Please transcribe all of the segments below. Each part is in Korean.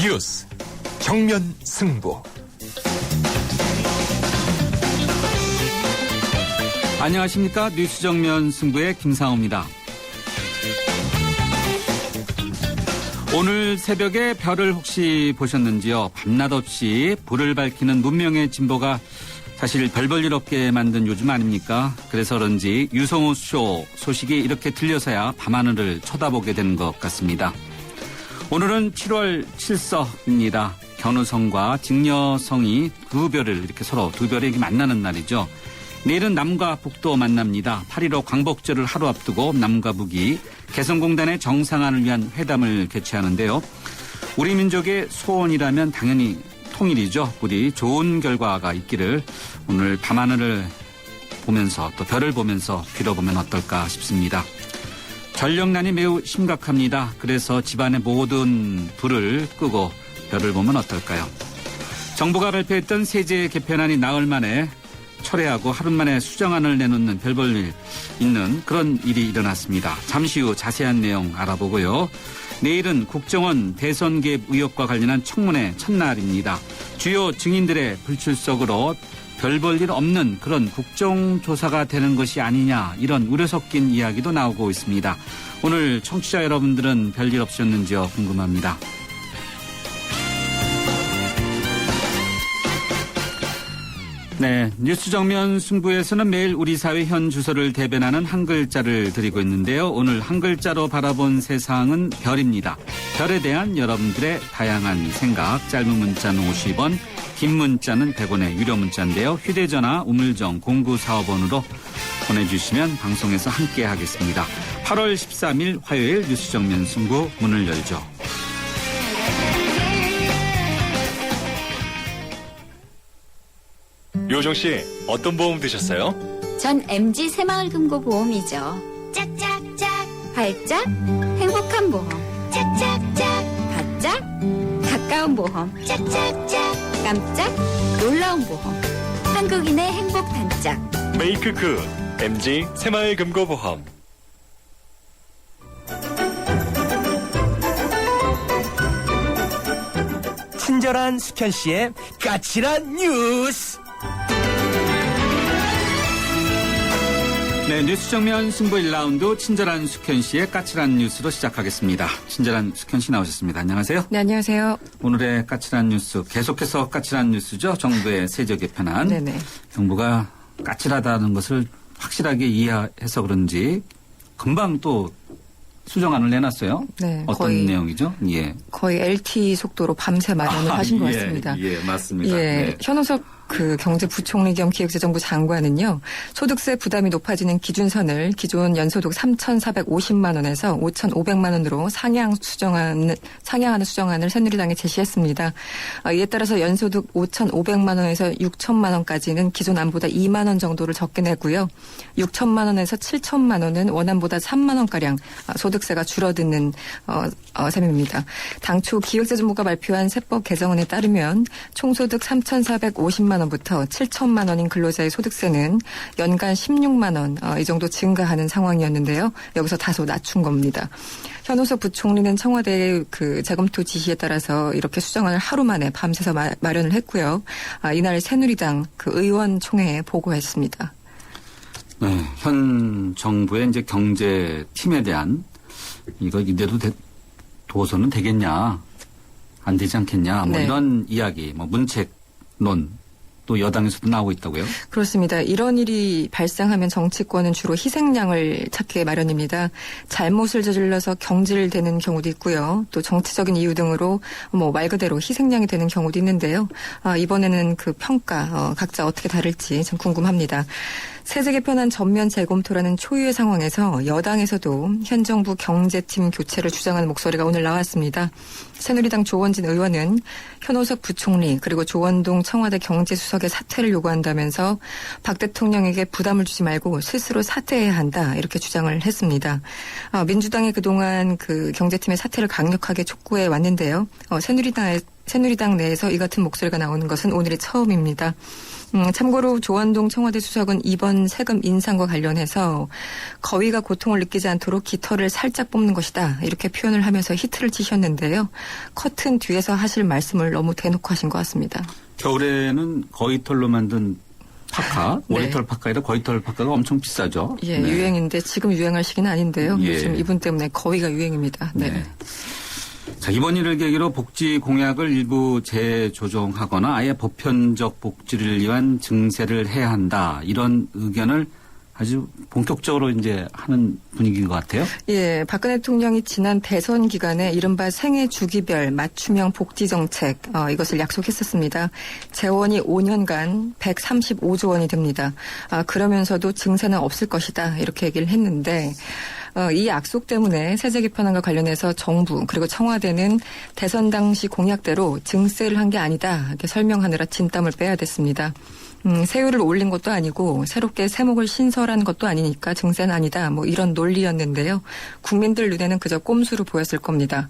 뉴스 정면 승부. 안녕하십니까. 뉴스 정면 승부의 김상호입니다. 오늘 새벽에 별을 혹시 보셨는지요? 밤낮 없이 불을 밝히는 문명의 진보가 사실 별 볼 일 없게 만든 요즘 아닙니까? 그래서 그런지 유성우 쇼 소식이 이렇게 들려서야 밤하늘을 쳐다보게 되는 것 같습니다. 오늘은 7월 7서입니다. 견우성과 직녀성이 두 별을 이렇게 서로 두 별이 이렇게 만나는 날이죠. 내일은 남과 북도 만납니다. 8.15 광복절을 하루 앞두고 남과 북이 개성공단의 정상화를 위한 회담을 개최하는데요. 우리 민족의 소원이라면 당연히 통일이죠. 우리 좋은 결과가 있기를 오늘 밤하늘을 보면서 또 별을 보면서 빌어보면 어떨까 싶습니다. 전력난이 매우 심각합니다. 그래서 집안의 모든 불을 끄고 별을 보면 어떨까요? 정부가 발표했던 세제 개편안이 나흘 만에 철회하고 하루 만에 수정안을 내놓는 별 볼 일 있는 그런 일이 일어났습니다. 잠시 후 자세한 내용 알아보고요. 내일은 국정원 대선 개입 의혹과 관련한 청문회 첫날입니다. 주요 증인들의 불출석으로 별 볼 일 없는 그런 국정조사가 되는 것이 아니냐 이런 우려 섞인 이야기도 나오고 있습니다. 오늘 청취자 여러분들은 별일 없으셨는지요? 궁금합니다. 네, 뉴스 정면 승부에서는 매일 우리 사회 현 주소를 대변하는 한 글자를 드리고 있는데요. 오늘 한 글자로 바라본 세상은 별입니다. 별에 대한 여러분들의 다양한 생각, 짧은 문자는 50원, 긴 문자는 100원의 유료 문자인데요. 휴대전화 우물정 0945번으로 보내주시면 방송에서 함께 하겠습니다. 8월 13일 화요일 뉴스 정면 승부 문을 열죠. 요정 씨, 어떤 보험 드셨어요? 전 MG 새마을금고보험이죠. 짝짝짝 발짝 행복한 보험. 짝짝짝 바짝 가까운 보험. 짝짝짝 깜짝 놀라운 보험. 한국인의 행복 단짝. 메이크 굿 MG 새마을금고보험. 친절한 숙현 씨의 까칠한 뉴스. 네, 뉴스 정면 승부 1라운드 친절한 숙현 씨의 까칠한 뉴스로 시작하겠습니다. 친절한 숙현 씨 나오셨습니다. 안녕하세요. 네, 안녕하세요. 오늘의 까칠한 뉴스, 계속해서 까칠한 뉴스죠. 정부의 세제 개편안. 네네. 정부가 까칠하다는 것을 확실하게 이해해서 그런지 금방 또 수정안을 내놨어요. 네, 어떤 내용이죠? 예. 거의 LT 속도로 밤새 마련을 하신 것 같습니다. 예, 맞습니다. 예, 네. 현우석 경제부총리 겸 기획재정부 장관은요, 소득세 부담이 높아지는 기준선을 기존 연소득 3,450만 원에서 5,500만 원으로 상향하는 수정안을 새누리당에 제시했습니다. 이에 따라서 연소득 5,500만 원에서 6,000만 원까지는 기존 안보다 2만 원 정도를 적게 내고요. 6,000만 원에서 7,000만 원은 원안보다 3만 원가량 소득세가 줄어드는 셈입니다. 당초 기획재정부가 발표한 세법 개정안에 따르면 총소득 3,450만 원부터 7천만 원인 근로자의 소득세는 연간 16만 원 이 정도 증가하는 상황이었는데요. 여기서 다소 낮춘 겁니다. 현우석 부총리는 청와대의 재검토 지시에 따라서 이렇게 수정안을 하루 만에 밤새서 마련을 했고요. 이날 새누리당 의원총회에 보고했습니다. 네, 현 정부의 이제 경제팀에 대한 이거 이대로 둬서는 되겠냐, 안 되지 않겠냐, 뭐 네. 이런 이야기, 뭐 문책론. 또 여당에서도 나오고 있다고요? 그렇습니다. 이런 일이 발생하면 정치권은 주로 희생양을 찾게 마련입니다. 잘못을 저질러서 경질되는 경우도 있고요. 또 정치적인 이유 등으로 말 그대로 희생양이 되는 경우도 있는데요. 이번에는 평가 각자 어떻게 다를지 참 궁금합니다. 세제 개편안 전면 재검토라는 초유의 상황에서 여당에서도 현 정부 경제팀 교체를 주장하는 목소리가 오늘 나왔습니다. 새누리당 조원진 의원은 현우석 부총리 그리고 조원동 청와대 경제수석의 사퇴를 요구한다면서 박 대통령에게 부담을 주지 말고 스스로 사퇴해야 한다 이렇게 주장을 했습니다. 민주당이 그동안 경제팀의 사퇴를 강력하게 촉구해 왔는데요. 새누리당 내에서 이 같은 목소리가 나오는 것은 오늘이 처음입니다. 참고로 조원동 청와대 수석은 이번 세금 인상과 관련해서 거위가 고통을 느끼지 않도록 깃털을 살짝 뽑는 것이다. 이렇게 표현을 하면서 히트를 치셨는데요. 커튼 뒤에서 하실 말씀을 너무 대놓고 하신 것 같습니다. 겨울에는 거위털로 만든 파카, 네. 오리털 파카이라 거위털 파카가 엄청 비싸죠. 예, 네. 유행인데 지금 유행할 시기는 아닌데요. 예. 요즘 이분 때문에 거위가 유행입니다. 네. 네. 자, 이번 일을 계기로 복지 공약을 일부 재조정하거나 아예 보편적 복지를 위한 증세를 해야 한다. 이런 의견을 아주 본격적으로 이제 하는 분위기인 것 같아요. 예, 박근혜 대통령이 지난 대선 기간에 이른바 생애 주기별 맞춤형 복지 정책 이것을 약속했었습니다. 재원이 5년간 135조 원이 됩니다. 그러면서도 증세는 없을 것이다 이렇게 얘기를 했는데 이 약속 때문에 세제 개편안과 관련해서 정부 그리고 청와대는 대선 당시 공약대로 증세를 한 게 아니다 이렇게 설명하느라 진땀을 빼야 됐습니다. 세율을 올린 것도 아니고 새롭게 세목을 신설한 것도 아니니까 증세는 아니다. 뭐 이런 논리였는데요. 국민들 눈에는 그저 꼼수로 보였을 겁니다.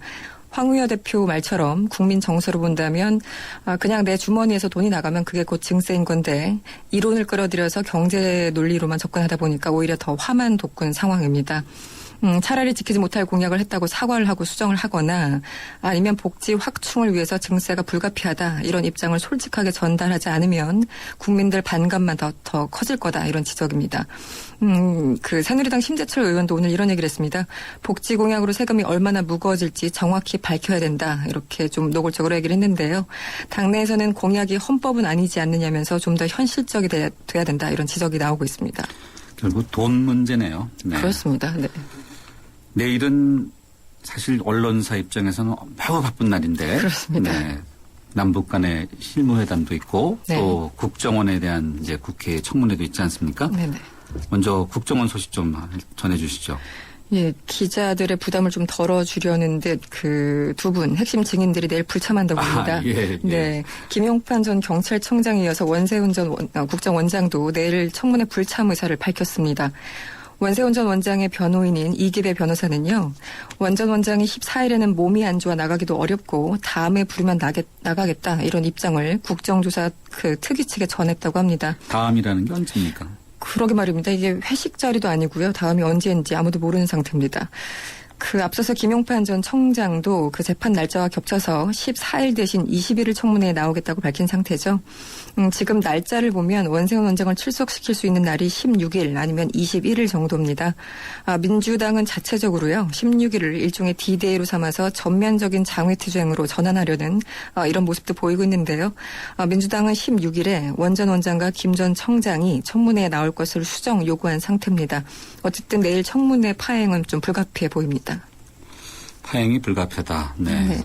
황우여 대표 말처럼 국민 정서로 본다면 그냥 내 주머니에서 돈이 나가면 그게 곧 증세인 건데 이론을 끌어들여서 경제 논리로만 접근하다 보니까 오히려 더 화만 돋군 상황입니다. 차라리 지키지 못할 공약을 했다고 사과를 하고 수정을 하거나 아니면 복지 확충을 위해서 증세가 불가피하다 이런 입장을 솔직하게 전달하지 않으면 국민들 반감만 더 커질 거다 이런 지적입니다. 그 새누리당 심재철 의원도 오늘 이런 얘기를 했습니다. 복지 공약으로 세금이 얼마나 무거워질지 정확히 밝혀야 된다 이렇게 좀 노골적으로 얘기를 했는데요. 당내에서는 공약이 헌법은 아니지 않느냐면서 좀 더 현실적이 돼야 된다 이런 지적이 나오고 있습니다. 결국 돈 문제네요. 네. 그렇습니다. 네. 내일은 사실 언론사 입장에서는 매우 바쁜 날인데. 그렇습니다. 네. 남북 간의 실무회담도 있고 네. 또 국정원에 대한 이제 국회 청문회도 있지 않습니까? 네네. 먼저 국정원 소식 좀 전해 주시죠. 예, 기자들의 부담을 좀 덜어주려는데 그 두 분 핵심 증인들이 내일 불참한다고 합니다. 예. 네, 김용판 전 경찰청장에 이어서 원세훈 전 국정원장도 내일 청문회 불참 의사를 밝혔습니다. 원세훈 전 원장의 변호인인 이기배 변호사는요. 원 전 원장이 14일에는 몸이 안 좋아 나가기도 어렵고 다음에 부르면 나가겠다 이런 입장을 국정조사 그 특위 측에 전했다고 합니다. 다음이라는 게 언제입니까? 그러게 말입니다. 이게 회식 자리도 아니고요. 다음이 언제인지 아무도 모르는 상태입니다. 그 앞서서 김용판 전 청장도 그 재판 날짜와 겹쳐서 14일 대신 20일을 청문회에 나오겠다고 밝힌 상태죠. 지금 날짜를 보면 원세훈 원장을 출석시킬 수 있는 날이 16일 아니면 21일 정도입니다. 민주당은 자체적으로요. 16일을 일종의 D-Day로 삼아서 전면적인 장외투쟁으로 전환하려는 이런 모습도 보이고 있는데요. 민주당은 16일에 원 전 원장과 김 전 청장이 청문회에 나올 것을 수정 요구한 상태입니다. 어쨌든 내일 청문회 파행은 좀 불가피해 보입니다. 파행이 불가피하다. 네. 네.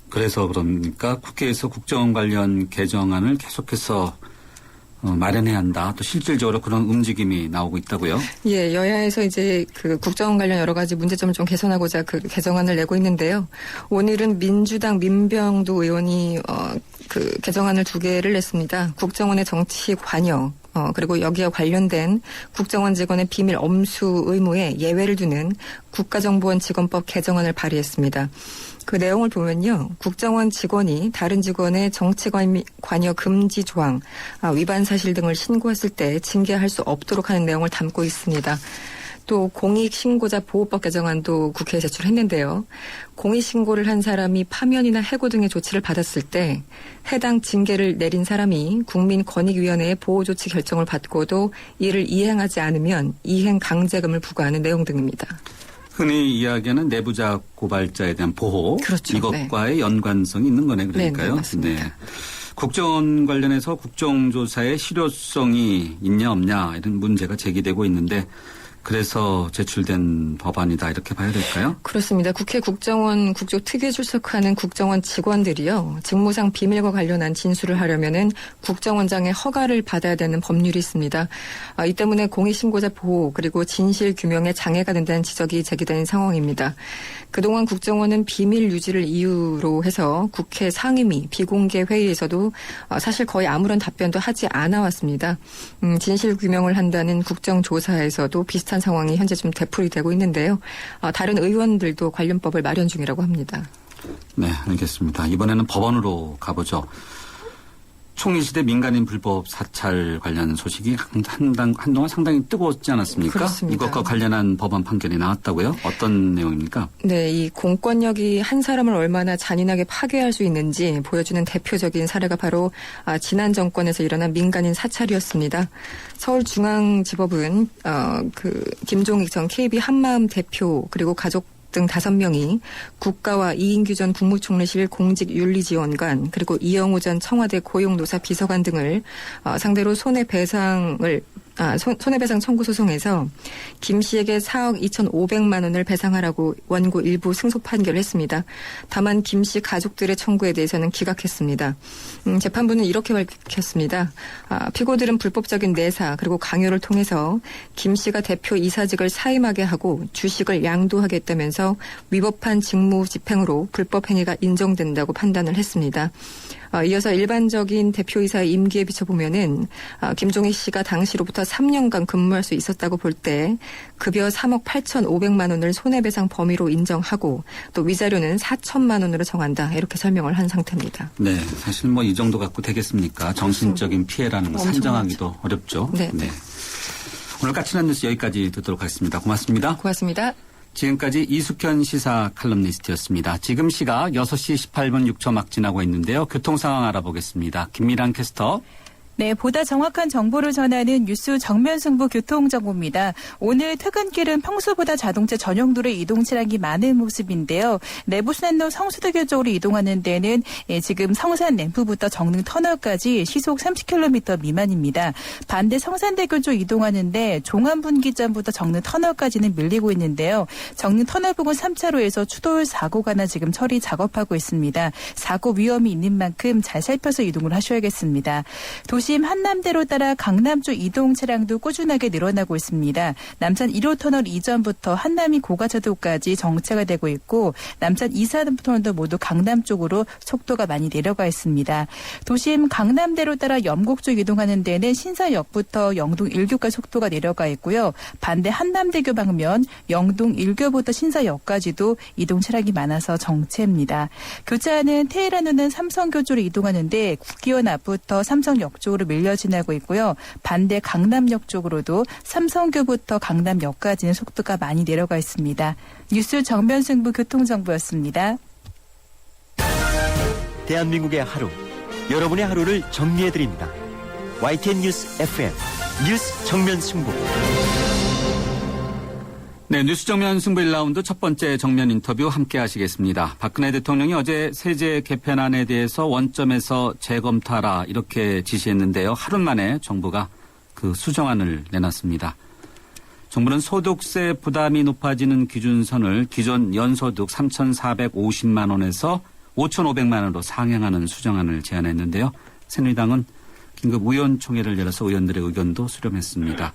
그래서 그러니까 국회에서 국정원 관련 개정안을 계속해서 마련해야 한다. 또 실질적으로 그런 움직임이 나오고 있다고요? 예, 여야에서 이제 그 국정원 관련 여러 가지 문제점을 좀 개선하고자 그 개정안을 내고 있는데요. 오늘은 민주당 민병두 의원이 그 개정안을 2개를 냈습니다. 국정원의 정치 관여 그리고 여기와 관련된 국정원 직원의 비밀 엄수 의무에 예외를 두는 국가정보원 직원법 개정안을 발의했습니다. 그 내용을 보면요. 국정원 직원이 다른 직원의 정치 관여 금지 조항, 위반 사실 등을 신고했을 때 징계할 수 없도록 하는 내용을 담고 있습니다. 또 공익신고자 보호법 개정안도 국회에 제출했는데요. 공익신고를 한 사람이 파면이나 해고 등의 조치를 받았을 때 해당 징계를 내린 사람이 국민권익위원회의 보호조치 결정을 받고도 이를 이행하지 않으면 이행 강제금을 부과하는 내용 등입니다. 흔히 이야기하는 내부자 고발자에 대한 보호. 그렇죠. 이것과의 연관성이 있는 거네. 그러니까요. 네, 맞습니다. 네. 국정원 관련해서 국정조사의 실효성이 있냐 없냐 이런 문제가 제기되고 있는데 그래서 제출된 법안이다 이렇게 봐야 될까요? 그렇습니다. 국회 국정원 국조특위에 출석하는 국정원 직원들이요. 직무상 비밀과 관련한 진술을 하려면은 국정원장의 허가를 받아야 되는 법률이 있습니다. 이 때문에 공익신고자 보호 그리고 진실 규명에 장애가 된다는 지적이 제기된 상황입니다. 그동안 국정원은 비밀 유지를 이유로 해서 국회 상임위 비공개 회의에서도 사실 거의 아무런 답변도 하지 않아 왔습니다. 진실 규명을 한다는 국정조사에서도 비슷한 상황이 현재 좀 되풀이되고 있는데요. 다른 의원들도 관련법을 마련 중이라고 합니다. 네, 알겠습니다. 이번에는 법원으로 가보죠. 총리시대 민간인 불법 사찰 관련 소식이 한동안 상당히 뜨거웠지 않았습니까? 그렇습니다. 이것과 관련한 법원 판결이 나왔다고요? 어떤 내용입니까? 네, 이 공권력이 한 사람을 얼마나 잔인하게 파괴할 수 있는지 보여주는 대표적인 사례가 바로 지난 정권에서 일어난 민간인 사찰이었습니다. 서울중앙지법은 김종익 전 KB 한마음 대표 그리고 가족 등 5명이 국가와 이인규 전 국무총리실 공직윤리지원관 그리고 이영호 전 청와대 고용노사 비서관 등을 상대로 손해배상 청구 소송에서 김 씨에게 4억 2,500만 원을 배상하라고 원고 일부 승소 판결을 했습니다. 다만 김 씨 가족들의 청구에 대해서는 기각했습니다. 재판부는 이렇게 밝혔습니다. 피고들은 불법적인 내사 그리고 강요를 통해서 김 씨가 대표 이사직을 사임하게 하고 주식을 양도하게 했다면서 위법한 직무 집행으로 불법 행위가 인정된다고 판단을 했습니다. 이어서 일반적인 대표이사의 임기에 비춰보면은 김종희 씨가 당시로부터 3년간 근무할 수 있었다고 볼 때 급여 3억 8,500만 원을 손해배상 범위로 인정하고 또 위자료는 4천만 원으로 정한다 이렇게 설명을 한 상태입니다. 네, 사실 뭐 이 정도 갖고 되겠습니까? 정신적인 피해라는 거 산정하기도 어렵죠. 네. 오늘 까칠한 뉴스 여기까지 듣도록 하겠습니다. 고맙습니다. 고맙습니다. 지금까지 이숙현 시사 칼럼니스트였습니다. 지금 시각 6시 18분 6초 막 지나고 있는데요. 교통 상황 알아보겠습니다. 김미란 캐스터. 네, 보다 정확한 정보를 전하는 뉴스 정면 승부 교통정보입니다. 오늘 퇴근길은 평소보다 자동차 전용도로에 이동 차량이 많은 모습인데요. 내부순환로 성수대교 쪽으로 이동하는 데는 지금 성산 램프부터 정릉 터널까지 시속 30km 미만입니다. 반대 성산대교 쪽 이동하는데 종암분기점부터 정릉 터널까지는 밀리고 있는데요. 정릉 터널 부근 3차로에서 추돌 사고가 나 지금 처리 작업하고 있습니다. 사고 위험이 있는 만큼 잘 살펴서 이동을 하셔야겠습니다. 도심 한남대로 따라 강남 쪽 이동 차량도 꾸준하게 늘어나고 있습니다. 남산 1호 터널 이전부터 한남이 고가차도까지 정체가 되고 있고 남산 2사 터널도 모두 강남 쪽으로 속도가 많이 내려가 있습니다. 도심 강남대로 따라 염곡 쪽 이동하는 데는 신사역부터 영동 1교까지 속도가 내려가 있고요. 반대 한남대교 방면 영동 1교부터 신사역까지도 이동 차량이 많아서 정체입니다. 교차하는 테헤란로는 삼성교 쪽으로 이동하는데 국기원 앞부터 삼성역 쪽으로 밀려 지나고 있고요. 반대 강남역 쪽으로도 삼성교부터 강남역까지는 속도가 많이 내려가 있습니다. 뉴스 정면 승부 교통정보였습니다. 대한민국의 하루, 여러분의 하루를 정리해드립니다. YTN 뉴스 FM, 뉴스 정면 승부. 네, 뉴스 정면 승부 1라운드 첫 번째 정면 인터뷰 함께 하시겠습니다. 박근혜 대통령이 어제 세제 개편안에 대해서 원점에서 재검토하라 이렇게 지시했는데요. 하루 만에 정부가 그 수정안을 내놨습니다. 정부는 소득세 부담이 높아지는 기준선을 기존 연소득 3,450만 원에서 5,500만 원으로 상향하는 수정안을 제안했는데요. 새누리당은 긴급 의원총회를 열어서 의원들의 의견도 수렴했습니다.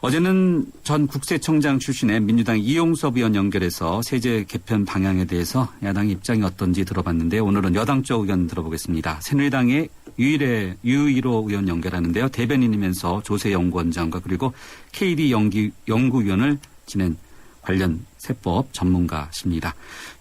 어제는 전 국세청장 출신의 민주당 이용섭 의원 연결해서 세제 개편 방향에 대해서 야당의 입장이 어떤지 들어봤는데 오늘은 여당 쪽 의견 들어보겠습니다. 새누리당의 유일호 의원 연결하는데요. 대변인이면서 조세연구원장과 그리고 KD 연구위원을 지낸 관련 세법 전문가십니다.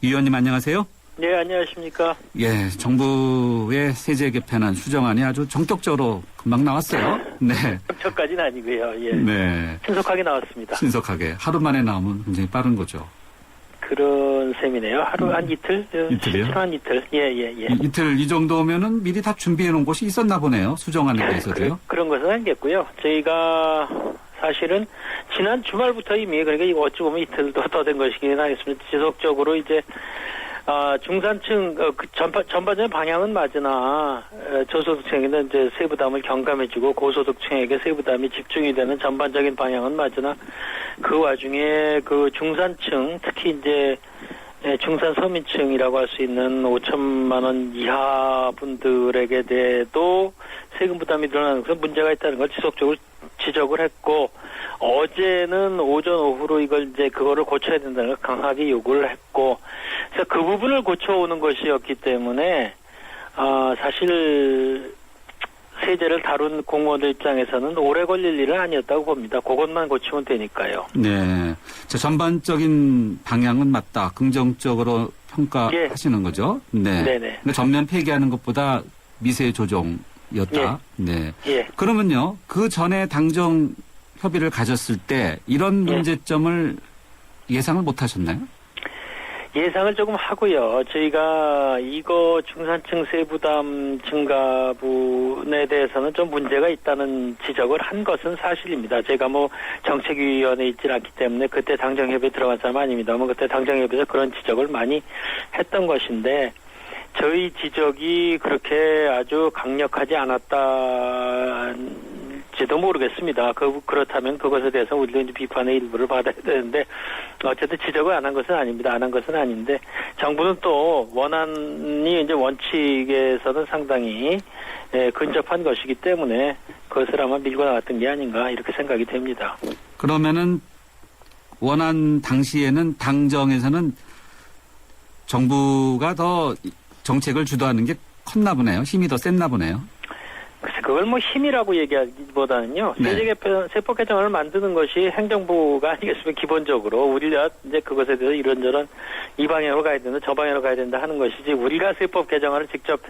유 의원님 안녕하세요. 네, 안녕하십니까. 예, 정부의 세제 개편안 수정안이 아주 전격적으로 금방 나왔어요. 네. 저까지는 아니고요. 예. 네. 신속하게 나왔습니다. 신속하게. 하루 만에 나오면 굉장히 빠른 거죠. 그런 셈이네요. 하루 한 이틀? 이틀이요? 한 이틀. 예. 이틀 이 정도면은 미리 다 준비해 놓은 곳이 있었나 보네요. 수정안에 대해서도요. 그런 것은 아니겠고요. 저희가 사실은 지난 주말부터 이미 그러니까 이거 어찌 보면 이틀도 더 된 것이긴 하겠습니다. 지속적으로 이제 중산층 전반적인 방향은 맞으나 저소득층에는 이제 세부담을 경감해주고 고소득층에게 세부담이 집중이 되는 전반적인 방향은 맞으나 그 와중에 그 중산층 특히 이제 중산 서민층이라고 할 수 있는 5천만 원 이하 분들에게 대해도 세금 부담이 늘어나는 것은 문제가 있다는 걸 지속적으로 지적을 했고 어제는 오전 오후로 이걸 이제 그거를 고쳐야 된다는 걸 강하게 요구를 했고 그래서 그 부분을 고쳐오는 것이었기 때문에 사실 세제를 다룬 공무원들 입장에서는 오래 걸릴 일은 아니었다고 봅니다. 그것만 고치면 되니까요. 네. 자, 전반적인 방향은 맞다. 긍정적으로 평가하시는 거죠? 네. 네네. 전면 폐기하는 것보다 미세 조정 였다. 네. 예. 그러면요, 그 전에 당정 협의를 가졌을 때 이런 예. 문제점을 예상을 못 하셨나요? 예상을 조금 하고요. 저희가 이거 중산층 세부담 증가분에 대해서는 좀 문제가 있다는 지적을 한 것은 사실입니다. 제가 뭐 정책위원회에 있질 않기 때문에 그때 당정협의에 들어간 사람 아닙니다. 뭐 그때 당정협의에서 그런 지적을 많이 했던 것인데 저희 지적이 그렇게 아주 강력하지 않았다지도 모르겠습니다. 그렇다면 그것에 대해서 우리도 이제 비판의 일부를 받아야 되는데 어쨌든 지적을 안 한 것은 아닙니다. 안 한 것은 아닌데 정부는 또 원안이 이제 원칙에서는 상당히 근접한 것이기 때문에 그것을 아마 밀고 나갔던 게 아닌가 이렇게 생각이 됩니다. 그러면은 원안 당시에는 당정에서는 정부가 더 정책을 주도하는 게 컸나 보네요. 힘이 더 셌나 보네요. 글쎄, 그걸 뭐 힘이라고 얘기하기보다는요. 네. 세법 개정을 만드는 것이 행정부가 아니겠습니까? 기본적으로 우리가 이제 그것에 대해서 이런저런 이 방향으로 가야 된다, 저 방향으로 가야 된다 하는 것이지 우리가 세법 개정안을 직접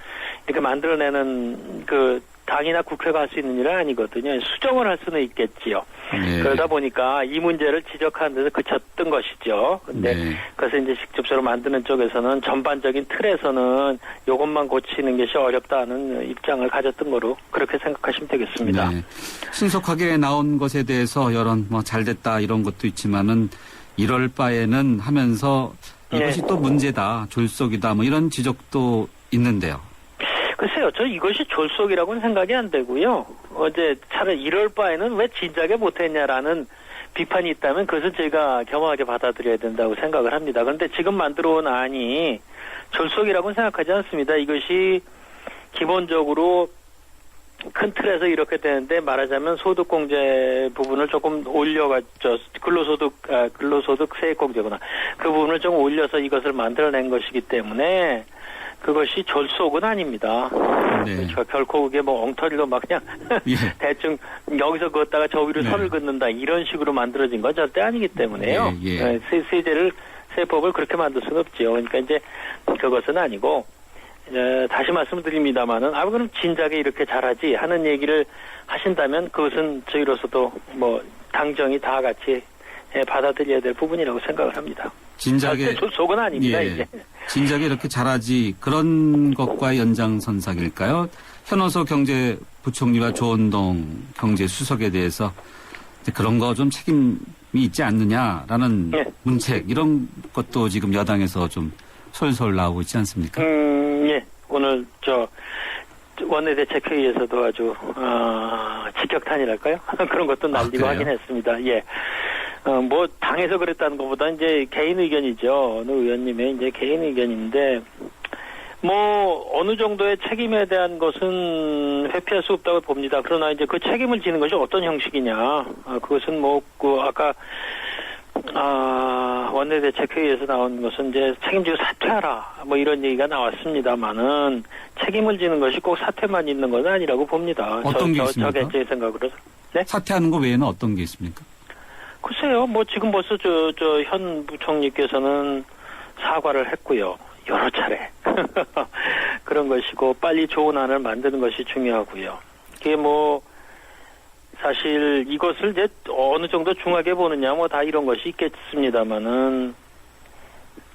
이렇게 만들어내는 그 당이나 국회가 할 수 있는 일은 아니거든요. 수정을 할 수는 있겠지요. 네. 그러다 보니까 이 문제를 지적하는 데서 그쳤던 것이죠. 근데 네. 그것을 이제 직접적으로 만드는 쪽에서는 전반적인 틀에서는 이것만 고치는 것이 어렵다는 입장을 가졌던 거로 그렇게 생각하시면 되겠습니다. 네. 신속하게 나온 것에 대해서 여론 뭐 잘됐다 이런 것도 있지만은 이럴 바에는 하면서 이것이 네. 또 문제다, 졸속이다 뭐 이런 지적도 있는데요. 글쎄요, 저 이것이 졸속이라고는 생각이 안 되고요. 어제 차라리 이럴 바에는 왜 진작에 못했냐라는 비판이 있다면 그것은 제가 겸허하게 받아들여야 된다고 생각을 합니다. 그런데 지금 만들어 온 안이 졸속이라고는 생각하지 않습니다. 이것이 기본적으로 큰 틀에서 이렇게 되는데 말하자면 소득공제 부분을 조금 올려가지고 근로소득 세액공제구나. 그 부분을 좀 올려서 이것을 만들어낸 것이기 때문에 그것이 졸속은 아닙니다. 네. 그러니까 결코 그게 뭐 엉터리로 막 그냥 예. 대충 여기서 걷다가 저 위로 네. 선을 긋는다 이런 식으로 만들어진 건 절대 아니기 때문에요. 예, 예. 세법을 그렇게 만들 수는 없지요. 그러니까 이제 그것은 아니고 다시 말씀드립니다만은 그럼 진작에 이렇게 잘하지 하는 얘기를 하신다면 그것은 저희로서도 뭐 당정이 다 같이 받아들여야 될 부분이라고 생각을 합니다. 진작에 졸속은 아닙니다. 예, 이제. 진작에 이렇게 잘하지 그런 것과의 연장선상일까요? 현호서 경제부총리와 조원동 경제수석에 대해서 그런 거 좀 책임이 있지 않느냐라는 예. 문책 이런 것도 지금 여당에서 좀 솔솔 나오고 있지 않습니까? 예. 오늘 원내대책회의에서도 아주 직격탄이랄까요? 그런 것도 날리고 그래요? 하긴 했습니다. 예. 뭐 당에서 그랬다는 것보다 이제 개인 의견이죠. 어느 의원님의 이제 개인 의견인데 뭐 어느 정도의 책임에 대한 것은 회피할 수 없다고 봅니다. 그러나 이제 그 책임을 지는 것이 어떤 형식이냐? 그것은 뭐 아까 원내대책회의에서 나온 것은 이제 책임지고 사퇴하라 뭐 이런 얘기가 나왔습니다만은 책임을 지는 것이 꼭 사퇴만 있는 건 아니라고 봅니다. 어떤 게 있습니까? 저 개인적인 생각으로. 네? 사퇴하는 거 외에는 어떤 게 있습니까? 글쎄요, 뭐 지금 벌써 현 부총리께서는 사과를 했고요. 여러 차례. 그런 것이고 빨리 좋은 안을 만드는 것이 중요하고요. 그게 뭐 사실 이것을 이제 어느 정도 중하게 보느냐 뭐 다 이런 것이 있겠습니다만은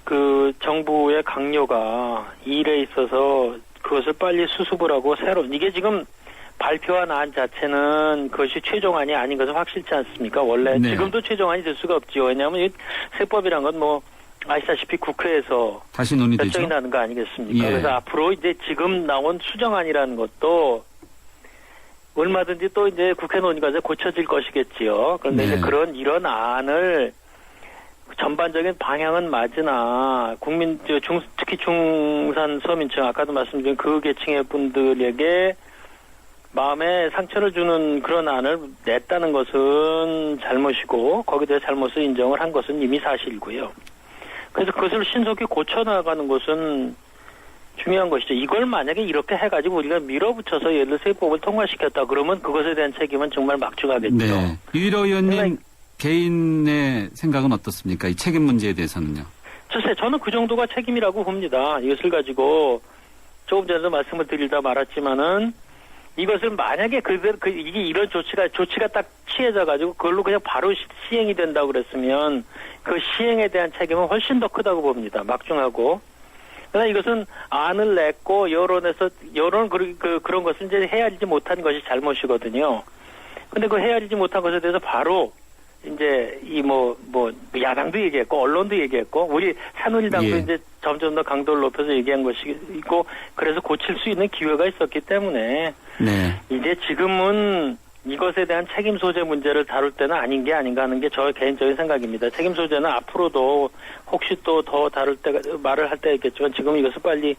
그 정부의 강요가 이 일에 있어서 그것을 빨리 수습을 하고 이게 지금 발표한 안 자체는 그것이 최종안이 아닌 것은 확실치 않습니까? 원래 네. 지금도 최종안이 될 수가 없지요. 왜냐하면 이 세법이란 건 뭐 아시다시피 국회에서 다시 논의되죠. 결정이 나는 거 아니겠습니까? 예. 그래서 앞으로 이제 지금 나온 수정안이라는 것도 얼마든지 또 이제 국회 논의가 고쳐질 것이겠지요. 그런데 네. 이제 이런 안을 전반적인 방향은 맞으나 특히 중산 서민층 아까도 말씀드린 그 계층의 분들에게 마음에 상처를 주는 그런 안을 냈다는 것은 잘못이고 거기에 대해 잘못을 인정을 한 것은 이미 사실이고요. 그래서 그것을 신속히 고쳐나가는 것은 중요한 것이죠. 이걸 만약에 이렇게 해가지고 우리가 밀어붙여서 예를 들어 세법을 통과시켰다 그러면 그것에 대한 책임은 정말 막중하겠죠. 네. 유일호 의원님 개인의 생각은 어떻습니까? 이 책임 문제에 대해서는요. 글쎄, 저는 그 정도가 책임이라고 봅니다. 이것을 가지고 조금 전에도 말씀을 드리다 말았지만은 이것을 만약에 이게 이런 조치가 딱 취해져가지고 그걸로 그냥 바로 시행이 된다고 그랬으면 그 시행에 대한 책임은 훨씬 더 크다고 봅니다. 막중하고. 그러나 이것은 안을 냈고 여론 그런 것을 이제 헤아리지 못한 것이 잘못이거든요. 근데 그 헤아리지 못한 것에 대해서 바로 이제 야당도 얘기했고 언론도 얘기했고 우리 새누리당도 예. 이제 점점 더 강도를 높여서 얘기한 것이 있고 그래서 고칠 수 있는 기회가 있었기 때문에 네. 이제 지금은 이것에 대한 책임 소재 문제를 다룰 때는 아닌 게 아닌가 하는 게 저의 개인적인 생각입니다. 책임 소재는 앞으로도 혹시 또 더 다룰 때가 말을 할 때가 있겠지만 지금 이것을 빨리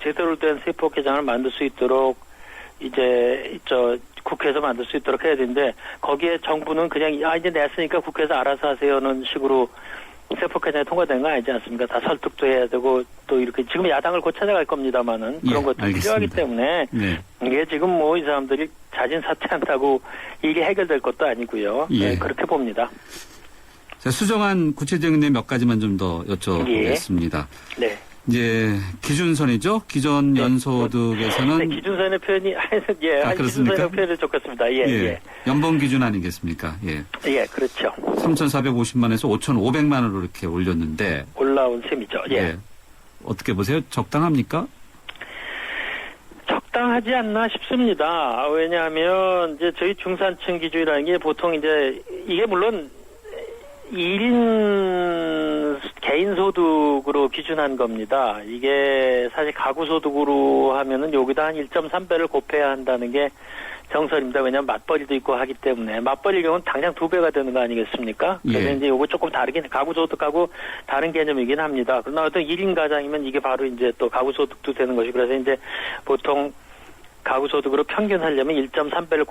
제대로 된 세법 개정을 만들 수 있도록 이제 국회에서 만들 수 있도록 해야 되는데 거기에 정부는 그냥 이제 냈으니까 국회에서 알아서 하세요는 식으로 세법 개정이 통과된 거 아니지 않습니까? 다 설득도 해야 되고 또 이렇게 지금 야당을 곧 찾아갈 겁니다만은 그런 예, 것도 알겠습니다. 필요하기 때문에 네. 이게 지금 이 사람들이 자진 사퇴한다고 이게 해결될 것도 아니고요. 예. 네, 그렇게 봅니다. 자, 수정안 구체적인 내 몇 가지만 좀 더 여쭤보겠습니다. 네. 이제 기준선이죠. 기존 네. 연소득에서는 네, 기준선의 표현이 그렇습니까? 기준선의 표현이 좋겠습니다. 예. 연봉 기준 아니겠습니까? 예. 예, 그렇죠. 3,450만에서 5,500만 원으로 이렇게 올렸는데 올라온 셈이죠. 예. 어떻게 보세요? 적당합니까? 적당하지 않나 싶습니다. 왜냐하면 이제 저희 중산층 기준이라는 게 보통 이제 이게 물론 1인 개인 소득으로 기준한 겁니다. 이게 사실 가구 소득으로 하면은 여기다 한 1.3배를 곱해야 한다는 게 정설입니다. 왜냐하면 맞벌이도 있고 하기 때문에 맞벌이 경우는 당장 2배가 되는 거 아니겠습니까? 그래서 예. 이제 요거 조금 다르긴 가구 소득하고 다른 개념이긴 합니다. 그러나 어떤 1인 가장이면 이게 바로 이제 또 가구 소득도 되는 것이 그래서 이제 보통 가구 소득으로 평균하려면 1.3배를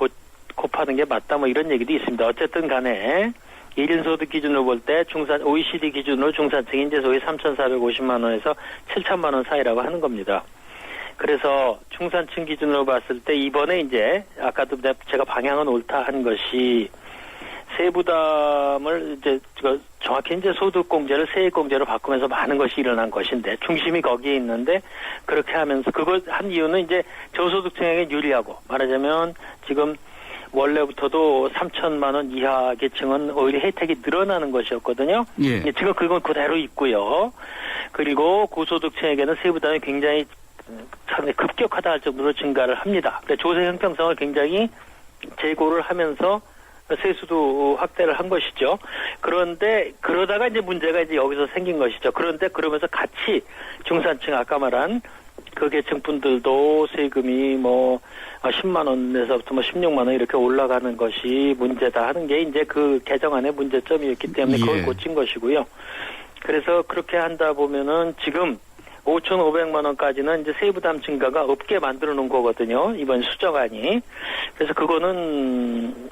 곱하는 게 맞다 뭐 이런 얘기도 있습니다. 어쨌든 간에 1인 소득 기준으로 볼 때 OECD 기준으로 중산층이 이제 소위 3,450만 원에서 7천만 원 사이라고 하는 겁니다. 그래서 중산층 기준으로 봤을 때 이번에 이제 아까도 제가 방향은 옳다 한 것이 세부담을 이제 정확히 이제 소득공제를 세액공제로 바꾸면서 많은 것이 일어난 것인데 중심이 거기에 있는데 그렇게 하면서 그걸 한 이유는 이제 저소득층에게 유리하고 말하자면 지금 원래부터도 3천만 원 이하 계층은 오히려 혜택이 늘어나는 것이었거든요. 예. 지금 그건 그대로 있고요. 그리고 고소득층에게는 세부담이 굉장히 상당히 급격하다 할 정도로 증가를 합니다. 조세 형평성을 굉장히 제고를 하면서 세수도 확대를 한 것이죠. 그런데 그러다가 이제 문제가 이제 여기서 생긴 것이죠. 그런데 그러면서 같이 중산층 아까 말한 그 계층 분들도 세금이 10만 원에서부터 16만 원 이렇게 올라가는 것이 문제다 하는 게 이제 그 개정안의 문제점이었기 때문에 그걸 고친 것이고요. 그래서 그렇게 한다 보면은 지금 5,500만 원까지는 이제 세부담 증가가 없게 만들어 놓은 거거든요. 이번 수정안이. 그래서 그거는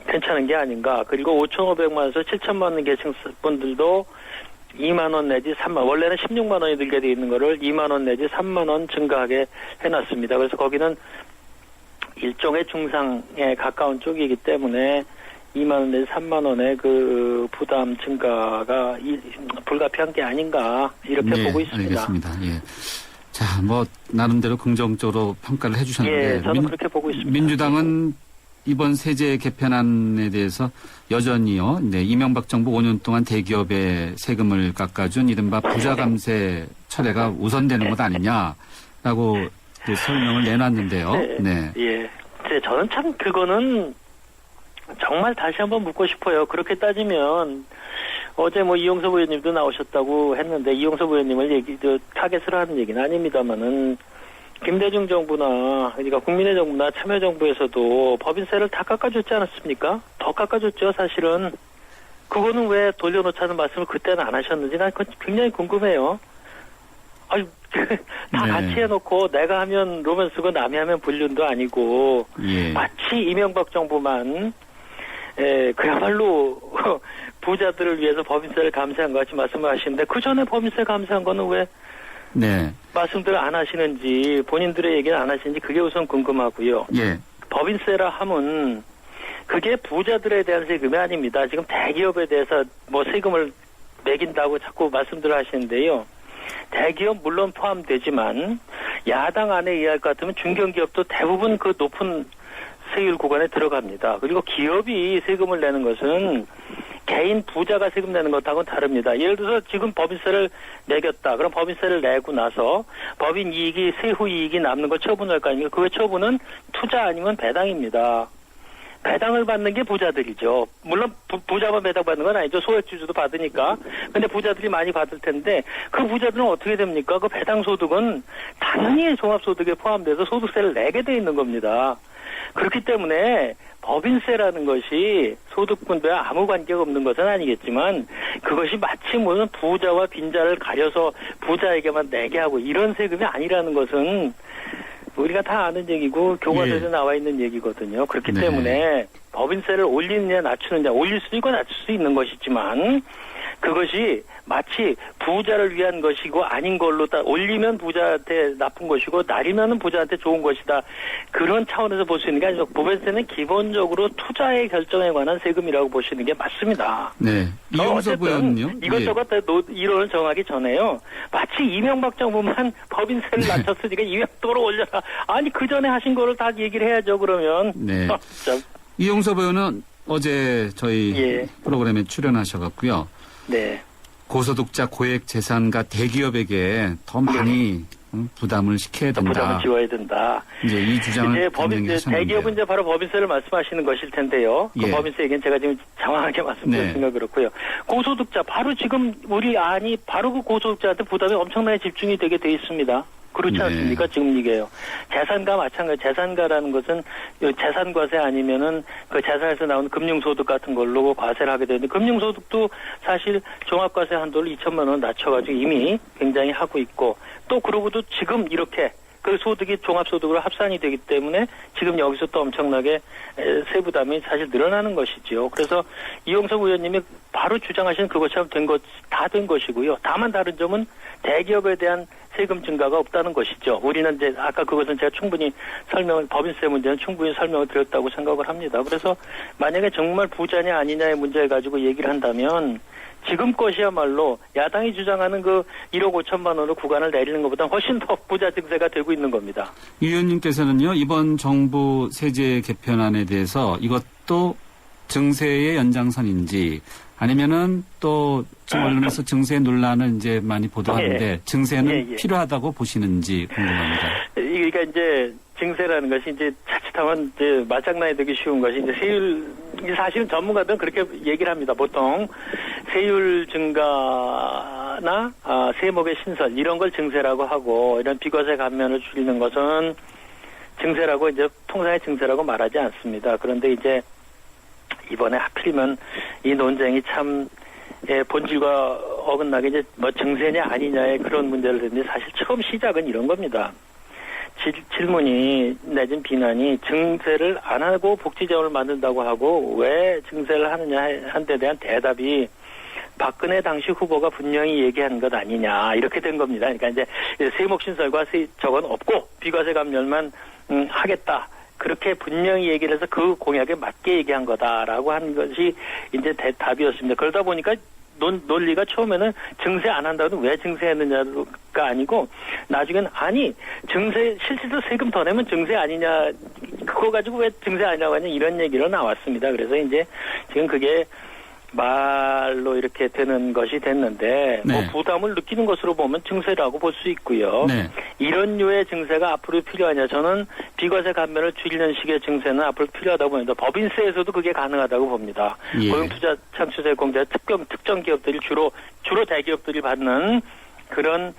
괜찮은 게 아닌가. 그리고 5,500만 원에서 7천만 원 계층 분들도 2만 원 내지 3만 원래는 16만 원이 들게 돼 있는 거를 2만 원 내지 3만 원 증가하게 해놨습니다. 그래서 거기는 일종의 중상에 가까운 쪽이기 때문에 2만 원 내지 3만 원의 그 부담 증가가 불가피한 게 아닌가 이렇게 보고 있습니다. 알겠습니다. 예. 자, 나름대로 긍정적으로 평가를 해주셨는데 예, 저는 그렇게 보고 있습니다. 민주당은 이번 세제 개편안에 대해서 여전히요. 네, 이명박 정부 5년 동안 대기업에 세금을 깎아준 이른바 부자 감세 철회가 우선되는 것 아니냐라고 설명을 내놨는데요. 네. 예. 저는 참 그거는 정말 다시 한번 묻고 싶어요. 그렇게 따지면 어제 이용섭 의원님도 나오셨다고 했는데 이용섭 의원님을 타겟을 하는 얘기는 아닙니다만은 김대중 정부나 그러니까 국민의 정부나 참여정부에서도 법인세를 다 깎아줬지 않았습니까? 더 깎아줬죠, 사실은. 그거는 왜 돌려놓자는 말씀을 그때는 안 하셨는지 난 그건 굉장히 궁금해요. 다 같이 해놓고 내가 하면 로맨스고 남이 하면 불륜도 아니고 마치 이명박 정부만 그야말로 부자들을 위해서 법인세를 감세한 것 같이 말씀을 하시는데 그 전에 법인세 감세한 거는 왜 말씀들을 안 하시는지 본인들의 얘기는 안 하시는지 그게 우선 궁금하고요. 법인세라 함은 그게 부자들에 대한 세금이 아닙니다. 지금 대기업에 대해서 세금을 매긴다고 자꾸 말씀들을 하시는데요. 대기업 물론 포함되지만 야당 안에 의할 것 같으면 중견기업도 대부분 그 높은 세율 구간에 들어갑니다. 그리고 기업이 세금을 내는 것은 개인 부자가 세금 내는 것하고는 다릅니다. 예를 들어서 지금 법인세를 매겼다. 그럼 법인세를 내고 나서 법인 이익이 세후 이익이 남는 걸 처분할 거 아닙니까? 그 처분은 투자 아니면 배당입니다. 배당을 받는 게 부자들이죠. 물론 부자만 배당받는 건 아니죠. 소액주주도 받으니까. 근데 부자들이 많이 받을 텐데 그 부자들은 어떻게 됩니까? 그 배당소득은 당연히 종합소득에 포함돼서 소득세를 내게 돼 있는 겁니다. 그렇기 때문에 법인세라는 것이 소득분배와 아무 관계가 없는 것은 아니겠지만 그것이 마치 무슨 부자와 빈자를 가려서 부자에게만 내게 하고 이런 세금이 아니라는 것은 우리가 다 아는 얘기고 교과서에서 예. 나와 있는 얘기거든요. 그렇기 네. 때문에 법인세를 올리느냐 낮추느냐 올릴 수도 있고 낮출 수 있는 것이지만 그것이 마치 부자를 위한 것이고 아닌 걸로 올리면 부자한테 나쁜 것이고 낮으면 부자한테 좋은 것이다. 그런 차원에서 볼 수 있는 게 아니죠. 법인세는 기본적으로 투자의 결정에 관한 세금이라고 보시는 게 맞습니다. 네. 이용섭 의원은요? 이것저것 다 이론을 정하기 전에요. 마치 이명박 정부만 법인세를 낮췄으니까 이명도로 올려라. 아니 그 전에 하신 거를 다 얘기를 해야죠. 그러면. 네. 참. 이용섭 의원은 어제 저희 예. 프로그램에 출연하셔갖고요. 네. 고소득자 고액 재산가 대기업에게 더 많이 부담을 시켜야 된다. 부담을 지워야 된다. 이제 이 주장을 이제 분명히 하셨는데요. 대기업은 이제 바로 법인세를 말씀하시는 것일 텐데요. 그 예. 법인세 얘기는 제가 지금 장황하게 말씀드렸으니까 네. 그렇고요. 고소득자 바로 지금 우리 안이 바로 그 고소득자한테 부담이 엄청나게 집중이 되게 돼 있습니다. 그렇지 네. 않습니까? 지금 이게요. 재산과 마찬가지. 재산가라는 것은 재산과세 아니면은 그 재산에서 나오는 금융소득 같은 걸로 과세를 하게 되는데 금융소득도 사실 종합과세 한도를 2천만 원 낮춰가지고 이미 굉장히 하고 있고 또 그러고도 지금 이렇게 그 소득이 종합소득으로 합산이 되기 때문에 지금 여기서 또 엄청나게 세부담이 사실 늘어나는 것이죠. 그래서 이용섭 의원님이 바로 주장하시는 그것처럼 다 된 것이고요. 다만 다른 점은 대기업에 대한 세금 증가가 없다는 것이죠. 우리는 이제 아까 그것은 제가 충분히 법인세 문제는 충분히 설명을 드렸다고 생각을 합니다. 그래서 만약에 정말 부자냐 아니냐의 문제를 가지고 얘기를 한다면 지금 것이야말로 야당이 주장하는 그 1억 5천만 원의 구간을 내리는 것보다 훨씬 더 부자 증세가 되고 있는 겁니다. 이 의원님께서는요, 이번 정부 세제 개편안에 대해서 이것도 증세의 연장선인지 아니면은 또 지금 언론에서 증세 논란을 이제 많이 보도하는데 예. 증세는 예. 필요하다고 보시는지 궁금합니다. 그러니까 이제 증세라는 것이 이제 자칫하면 이제 말장난이 되기 쉬운 것이 이제 세율 사실은 전문가들은 그렇게 얘기를 합니다. 보통 세율 증가나 세목의 신설 이런 걸 증세라고 하고 이런 비과세 감면을 줄이는 것은 증세라고 이제 통상의 증세라고 말하지 않습니다. 그런데 이제 이번에 하필이면 이 논쟁이 참 본질과 어긋나게 이제 뭐 증세냐 아니냐의 그런 문제를 했는데 사실 처음 시작은 이런 겁니다. 질문이 내진 비난이 증세를 안 하고 복지자원을 만든다고 하고 왜 증세를 하느냐 한 데 대한 대답이 박근혜 당시 후보가 분명히 얘기한 것 아니냐 이렇게 된 겁니다. 그러니까 이제 세목 신설과 저건 없고 비과세 감면만 하겠다. 그렇게 분명히 얘기를 해서 그 공약에 맞게 얘기한 거다라고 하는 것이 이제 답이었습니다. 그러다 보니까 논리가 처음에는 증세 안 한다고 왜 증세했느냐가 아니고 나중에는 아니 증세 실제로 세금 더 내면 증세 아니냐 그거 가지고 왜 증세 아니냐고 하냐 이런 얘기로 나왔습니다. 그래서 이제 지금 그게 말로 이렇게 되는 것이 됐는데 네. 뭐 부담을 느끼는 것으로 보면 증세라고 볼 수 있고요. 네. 이런 류의 증세가 앞으로 필요하냐 저는 비과세 감면을 줄이는 식의 증세는 앞으로 필요하다고 봅니다. 법인세에서도 그게 가능하다고 봅니다. 예. 고용투자 창출세 공제 특정 기업들이 주로 대기업들이 받는 그런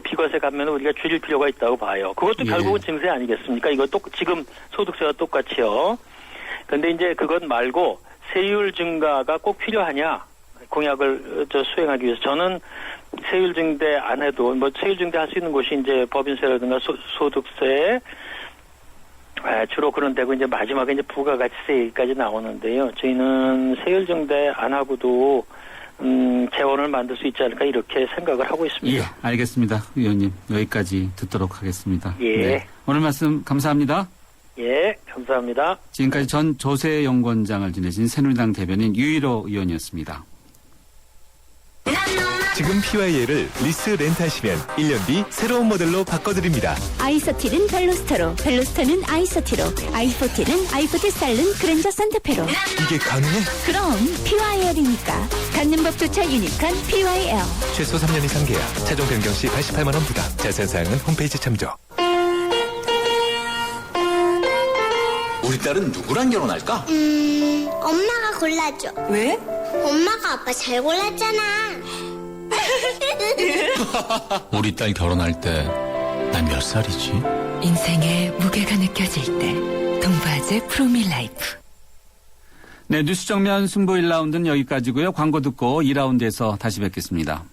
비과세 감면을 우리가 줄일 필요가 있다고 봐요. 그것도 예. 결국은 증세 아니겠습니까? 이거 지금 소득세와 똑같이요. 근데 이제 그것 말고 세율 증가가 꼭 필요하냐 공약을 수행하기 위해서 저는 세율 증대 안 해도 뭐 세율 증대 할 수 있는 곳이 이제 법인세라든가 소득세 주로 그런 데고 이제 마지막에 이제 부가가치세까지 나오는데요. 저희는 세율 증대 안 하고도 재원을 만들 수 있지 않을까 이렇게 생각을 하고 있습니다. 예, 알겠습니다. 의원님 여기까지 듣도록 하겠습니다. 예. 네. 오늘 말씀 감사합니다. 예, 감사합니다. 지금까지 전 조세연구원장을 지내신 새누리당 대변인 유일호 의원이었습니다. 난 너만 지금 PYA를 리스 렌트하시면 1년 뒤 새로운 모델로 바꿔드립니다. 아이서틸은 벨로스터로, 벨로스터는 아이서티로, 아이포틸은 아이포틸 스타일은 그랜저 산타페로. 이게 가능해? 그럼 PYL이니까 갖는 법조차 유니크한 PYL. 최소 3년 이상 계약. 최종 변경 시 88만 원 부담. 자세한 사항은 홈페이지 참조. 우리 딸은 누구랑 결혼할까? 엄마가 골라줘. 왜? 엄마가 아빠 잘 골랐잖아. 우리 딸 결혼할 때 난 몇 살이지? 인생의 무게가 느껴질 때 동바제 프로밀라이프. 네, 뉴스 정면 승부 1라운드는 여기까지고요. 광고 듣고 2라운드에서 다시 뵙겠습니다.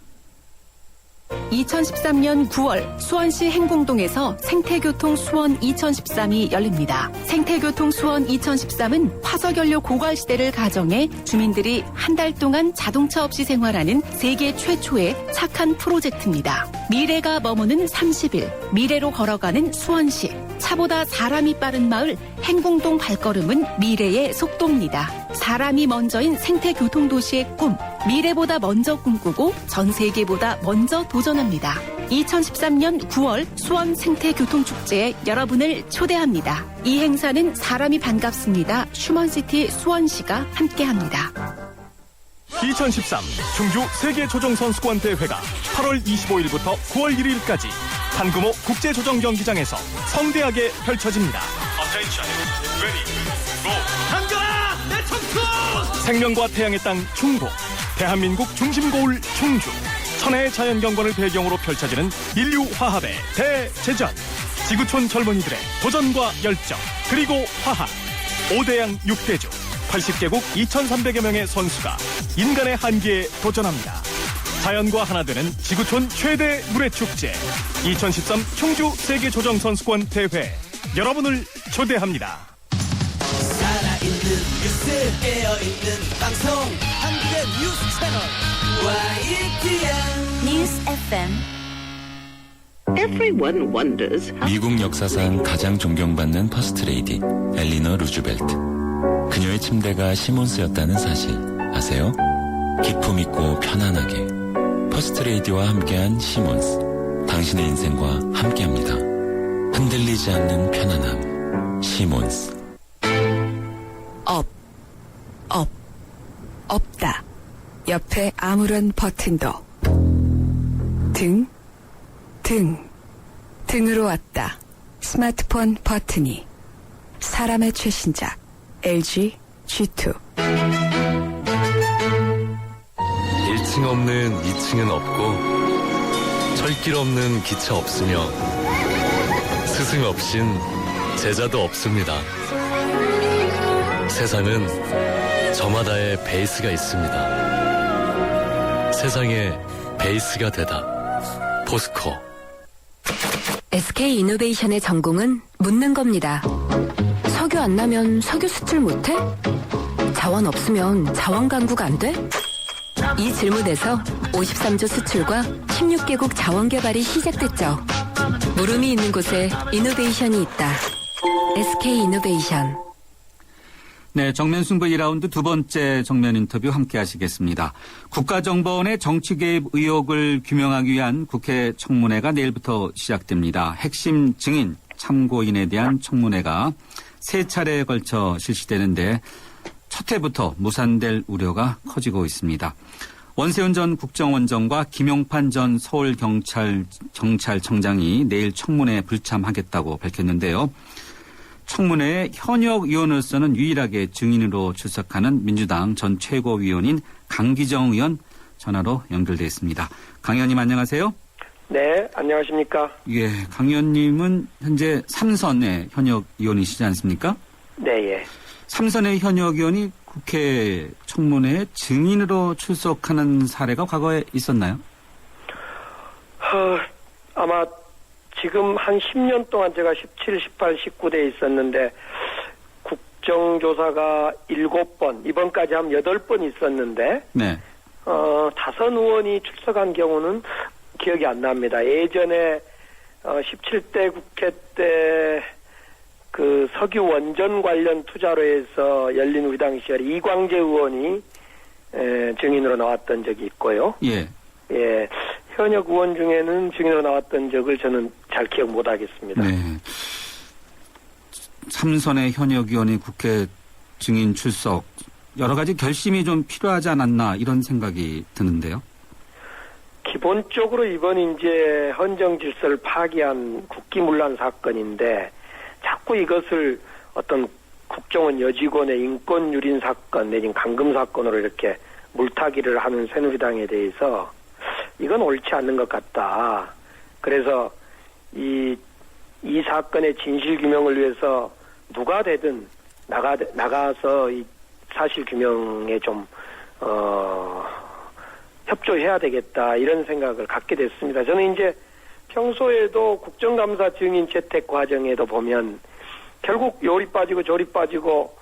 2013년 9월 수원시 행궁동에서 생태교통 수원 2013이 열립니다. 생태교통 수원 2013은 화석연료 고갈 시대를 가정해 주민들이 한 달 동안 자동차 없이 생활하는 세계 최초의 착한 프로젝트입니다. 미래가 머무는 30일, 미래로 걸어가는 수원시. 차보다 사람이 빠른 마을 행궁동 발걸음은 미래의 속도입니다. 사람이 먼저인 생태교통도시의 꿈. 미래보다 먼저 꿈꾸고 전 세계보다 먼저 도전합니다. 2013년 9월 수원 생태교통축제에 여러분을 초대합니다. 이 행사는 사람이 반갑습니다. 휴먼시티 수원시가 함께합니다. 2013 충주 세계조정선수권 대회가 8월 25일부터 9월 1일까지 한금호 국제조정경기장에서 성대하게 펼쳐집니다. 한가라 내 청춘! 생명과 태양의 땅 충북, 대한민국 중심고을 충주, 천혜의 자연경관을 배경으로 펼쳐지는 인류화합의 대제전. 지구촌 젊은이들의 도전과 열정, 그리고 화합. 5대양 6대주 80개국 2,300여 명의 선수가 인간의 한계에 도전합니다. 자연과 하나 되는 지구촌 최대 물회축제 2013 충주 세계조정선수권 대회, 여러분을 초대합니다. 살아있는 뉴스, 깨어있는 방송, 한국의 뉴스 채널 YTN 뉴스 FM. Everyone wonders how... 미국 역사상 가장 존경받는 퍼스트레이디 엘리너 루즈벨트. 그녀의 침대가 시몬스였다는 사실 아세요? 기품 있고 편안하게 퍼스트레이디와 함께한 시몬스. 당신의 인생과 함께합니다. 흔들리지 않는 편안함. 시몬스. 없다. 옆에 아무런 버튼도. 등으로 왔다. 스마트폰 버튼이. 사람의 최신작 LG G2. 1층 없는 2층은 없고 철길 없는 기차 없으며 스승 없인 제자도 없습니다. 세상은 저마다의 베이스가 있습니다. 세상에 베이스가 되다. 포스코. SK 이노베이션의 전공은 묻는 겁니다. 석유 안 나면 석유 수출 못해? 자원 없으면 자원 강국 안 돼? 이 질문에서 53조 수출과 16개국 자원 개발이 시작됐죠. 물음이 있는 곳에 이노베이션이 있다. SK 이노베이션. 네, 정면 승부 2라운드 두 번째 정면 인터뷰 함께 하시겠습니다. 국가정보원의 정치 개입 의혹을 규명하기 위한 국회 청문회가 내일부터 시작됩니다. 핵심 증인, 참고인에 대한 청문회가 세 차례에 걸쳐 실시되는데 첫 해부터 무산될 우려가 커지고 있습니다. 원세훈 전 국정원장과 김용판 전 서울경찰청장이 내일 청문회에 불참하겠다고 밝혔는데요. 청문회에 현역 의원으로서는 유일하게 증인으로 출석하는 민주당 전 최고위원인 강기정 의원 전화로 연결돼 있습니다. 강 의원님 안녕하세요. 네, 안녕하십니까. 예, 강 의원님은 현재 3선의 현역 의원이시지 않습니까? 네, 예. 3선의 현역 의원이 국회 청문회에 증인으로 출석하는 사례가 과거에 있었나요? 아마 지금 한 10년 동안 제가 17, 18, 19대에 있었는데 국정조사가 7번, 이번까지 하면 8번 있었는데 네. 다선 의원이 출석한 경우는 기억이 안 납니다. 예전에 17대 국회 때 그 석유 원전 관련 투자로 해서 열린 우리당 시절 이광재 의원이 증인으로 나왔던 적이 있고요. 예. 예, 현역 의원 중에는 증인으로 나왔던 적을 저는 잘 기억 못하겠습니다. 네. 삼선의 현역 의원이 국회 증인 출석 여러 가지 결심이 좀 필요하지 않았나 이런 생각이 드는데요. 기본적으로 이번 이제 헌정 질서를 파기한 국기문란 사건인데 자꾸 이것을 어떤 국정원 여직원의 인권 유린 사건 내지는 감금 사건으로 이렇게 물타기를 하는 새누리당에 대해서 이건 옳지 않는 것 같다. 그래서 이 사건의 진실 규명을 위해서 누가 되든 나가서 이 사실 규명에 좀 협조해야 되겠다 이런 생각을 갖게 됐습니다. 저는 이제 평소에도 국정감사 증인 채택 과정에도 보면 결국 요리 빠지고 조리 빠지고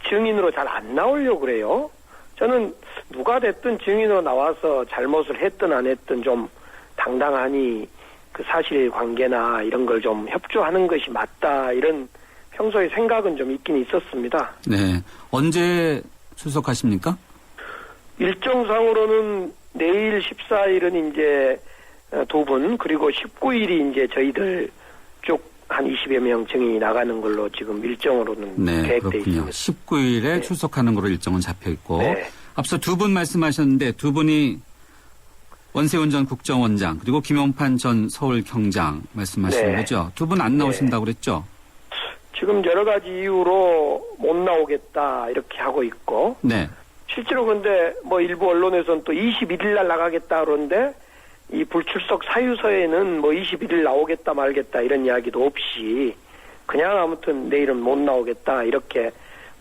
증인으로 잘 안 나오려고 그래요. 저는 누가 됐든 증인으로 나와서 잘못을 했든 안 했든 좀 당당하니 그 사실관계나 이런 걸 좀 협조하는 것이 맞다 이런 평소에 생각은 좀 있긴 있었습니다. 네. 언제 출석하십니까? 일정상으로는 내일 14일은 이제 두 분, 그리고 19일이 이제 저희들 쭉 한 20여 명 증인이 나가는 걸로 지금 일정으로는 네, 계획돼 그렇군요. 있습니다. 19일에 네. 출석하는 걸로 일정은 잡혀 있고 네. 앞서 두 분 말씀하셨는데 두 분이 원세훈 전 국정원장 그리고 김용판 전 서울경장 말씀하시는 네. 거죠? 두 분 안 나오신다고 그랬죠? 지금 여러 가지 이유로 못 나오겠다 이렇게 하고 있고 네. 실제로 근데 뭐 일부 언론에서는 또 21일 날 나가겠다 그러는데 이 불출석 사유서에는 뭐 21일 나오겠다 말겠다 이런 이야기도 없이 그냥 아무튼 내일은 못 나오겠다 이렇게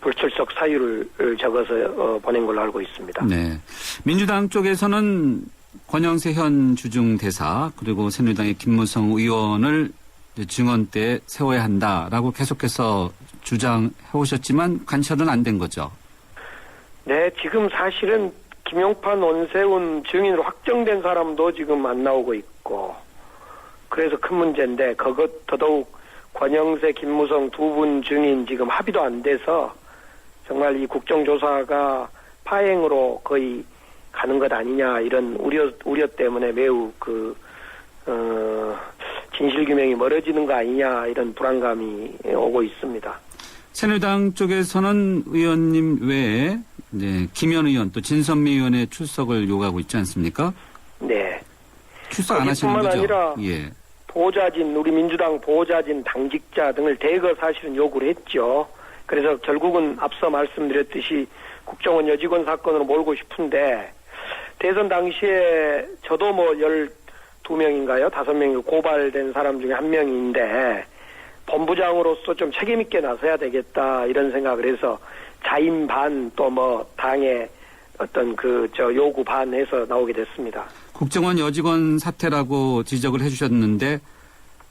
불출석 사유를 적어서 보낸 걸로 알고 있습니다. 네. 민주당 쪽에서는 권영세 현 주중대사 그리고 새누리당의 김무성 의원을 증언대에 세워야 한다라고 계속해서 주장해 오셨지만 관철은 안 된 거죠. 네, 지금 사실은 김용판, 원세훈 증인으로 확정된 사람도 지금 안 나오고 있고 그래서 큰 문제인데 그것 더더욱 권영세, 김무성 두 분 증인 지금 합의도 안 돼서 정말 이 국정조사가 파행으로 거의 가는 것 아니냐 이런 우려 때문에 매우 진실규명이 멀어지는 거 아니냐 이런 불안감이 오고 있습니다. 새누리당 쪽에서는 의원님 외에 이제 김현 의원 또 진선미 의원의 출석을 요구하고 있지 않습니까? 네. 출석 안 하시는 거죠? 아니라 예. 보좌진 우리 민주당 보좌진 당직자 등을 대거 사실은 요구를 했죠. 그래서 결국은 앞서 말씀드렸듯이 국정원 여직원 사건으로 몰고 싶은데 대선 당시에 저도 뭐 12명인가요? 5명이 고발된 사람 중에 한 명인데 본부장으로서 좀 책임있게 나서야 되겠다 이런 생각을 해서 자임 반 또 뭐 당의 어떤 요구 반 해서 나오게 됐습니다. 국정원 여직원 사태라고 지적을 해주셨는데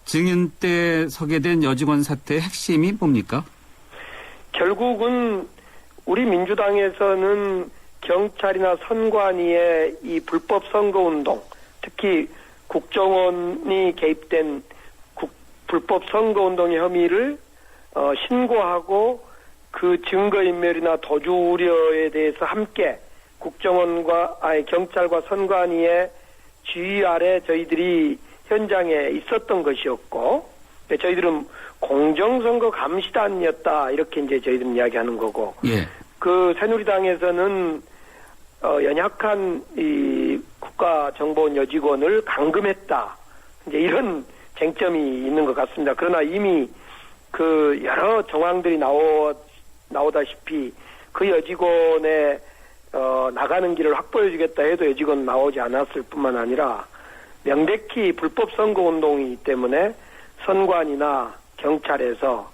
증인 때 서게 된 여직원 사태의 핵심이 뭡니까? 결국은 우리 민주당에서는 경찰이나 선관위의 이 불법 선거운동, 특히 국정원이 개입된 불법 선거운동의 혐의를 신고하고 그 증거인멸이나 도주 우려에 대해서 함께 경찰과 선관위의 지휘 아래 저희들이 현장에 있었던 것이었고, 저희들은 공정선거 감시단이었다 이렇게 이제 저희들은 이야기하는 거고, 예. 그 새누리당에서는 연약한 이 국가정보원 여직원을 감금했다 이제 이런 쟁점이 있는 것 같습니다. 그러나 이미 그 여러 정황들이 나오다시피 그 여직원의 나가는 길을 확보해주겠다 해도 여직원 나오지 않았을 뿐만 아니라 명백히 불법 선거운동이기 때문에 선관이나 경찰에서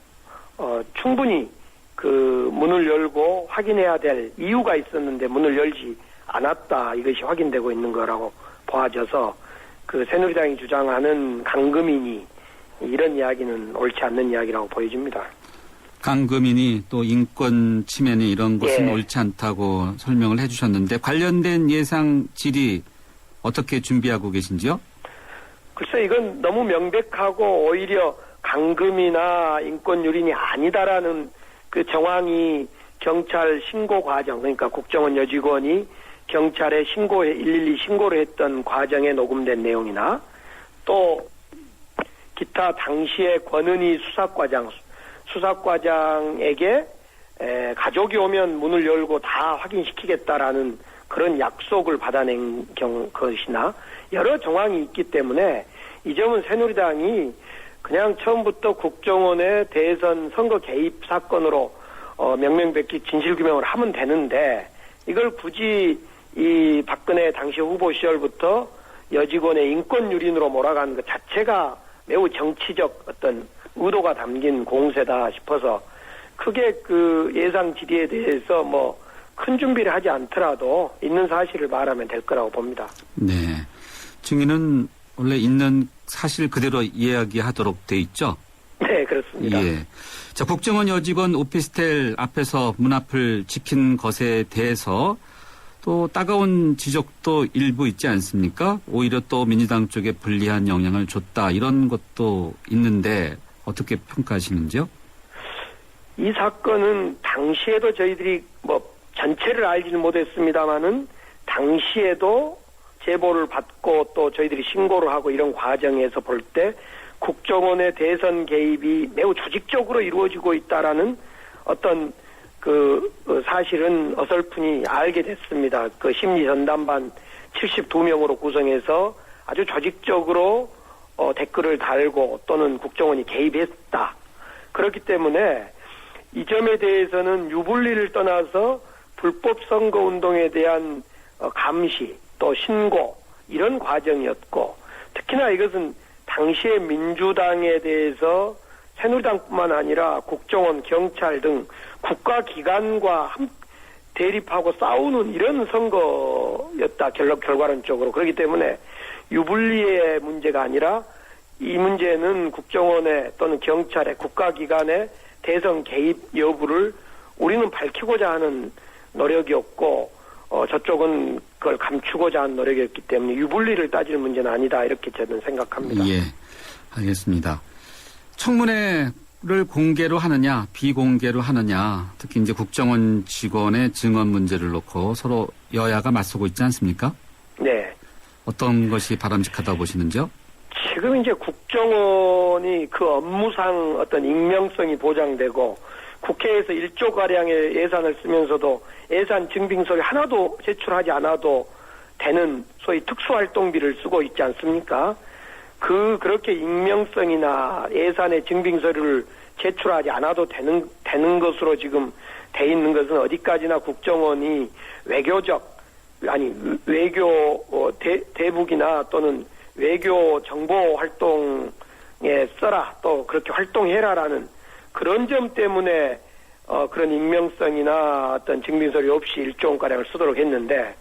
충분히 그 문을 열고 확인해야 될 이유가 있었는데 문을 열지 않았다 이것이 확인되고 있는 거라고 보아져서 그 새누리당이 주장하는 감금이니 이런 이야기는 옳지 않는 이야기라고 보여집니다. 감금이니 또 인권 침해니 이런 것은 예. 옳지 않다고 설명을 해주셨는데 관련된 예상 질의 어떻게 준비하고 계신지요? 글쎄 이건 너무 명백하고 오히려 감금이나 인권 유린이 아니다라는 그 정황이 경찰 신고 과정 그러니까 국정원 여직원이 경찰에 112 신고를 했던 과정에 녹음된 내용이나 또 기타 당시의 권은희 수사과장에게 가족이 오면 문을 열고 다 확인시키겠다라는 그런 약속을 받아낸 것이나 여러 정황이 있기 때문에 이 점은 새누리당이 그냥 처음부터 국정원의 대선 선거 개입 사건으로 명명백기 진실규명을 하면 되는데 이걸 굳이 이 박근혜 당시 후보 시절부터 여직원의 인권 유린으로 몰아가는 것 자체가 매우 정치적 어떤 의도가 담긴 공세다 싶어서 크게 그 예상 질의에 대해서 뭐 큰 준비를 하지 않더라도 있는 사실을 말하면 될 거라고 봅니다. 네. 증인은 원래 있는 사실 그대로 이야기하도록 돼 있죠? 네, 그렇습니다. 예. 자, 국정원 여직원 오피스텔 앞에서 문 앞을 지킨 것에 대해서 또 따가운 지적도 일부 있지 않습니까? 오히려 또 민주당 쪽에 불리한 영향을 줬다 이런 것도 있는데 어떻게 평가하시는지요? 이 사건은 당시에도 저희들이 뭐 전체를 알지는 못했습니다만은 당시에도 제보를 받고 또 저희들이 신고를 하고 이런 과정에서 볼 때 국정원의 대선 개입이 매우 조직적으로 이루어지고 있다라는 어떤 그 사실은 어설프니 알게 됐습니다. 그 심리 전담반 72명으로 구성해서 아주 조직적으로 댓글을 달고 또는 국정원이 개입했다. 그렇기 때문에 이 점에 대해서는 유불리를 떠나서 불법 선거 운동에 대한 감시 또 신고 이런 과정이었고 특히나 이것은 당시에 민주당에 대해서 새누리당뿐만 아니라 국정원, 경찰 등 국가기관과 대립하고 싸우는 이런 선거였다. 결과론적으로. 그렇기 때문에 유불리의 문제가 아니라 이 문제는 국정원의 또는 경찰의 국가기관의 대선 개입 여부를 우리는 밝히고자 하는 노력이었고 저쪽은 그걸 감추고자 하는 노력이었기 때문에 유불리를 따질 문제는 아니다. 이렇게 저는 생각합니다. 예, 알겠습니다. 청문회를 공개로 하느냐 비공개로 하느냐 특히 이제 국정원 직원의 증언 문제를 놓고 서로 여야가 맞서고 있지 않습니까? 네. 어떤 것이 바람직하다고 보시는지요? 지금 이제 국정원이 그 업무상 어떤 익명성이 보장되고 국회에서 1조 가량의 예산을 쓰면서도 예산 증빙서를 하나도 제출하지 않아도 되는 소위 특수활동비를 쓰고 있지 않습니까? 그렇게 익명성이나 예산의 증빙서를 제출하지 않아도 되는 것으로 지금 돼 있는 것은 어디까지나 국정원이 외교 대북이나 또는 외교 정보 활동에 써라 또 그렇게 활동해라라는 그런 점 때문에 그런 익명성이나 어떤 증빙서류 없이 1조 원가량을 쓰도록 했는데